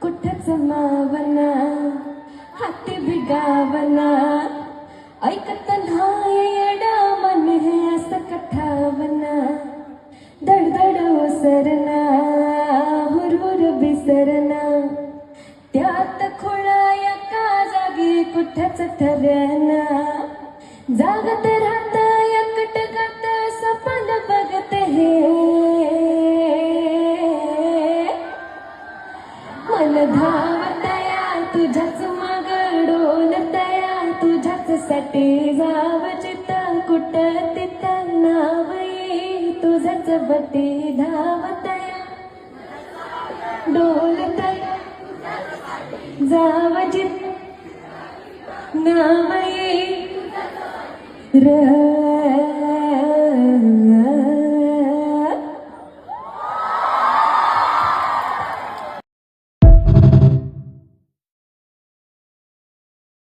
कुठच मावना हाती बिगावना ऐकत नाही येडा मन हे असं कथावना धडधड ओसरना हुरहुर बिसरना त्यात खुळा एका जागी कुठच ठरना जागत राहत एकटगत सपन बघत हे मन धावतया तुझ्याच माग डोलतया तुझ्याच साठी जाव चित कुठ तिथं नाव ये तुझ्याच बटी धावतया डोलतया जाव चित नाव ये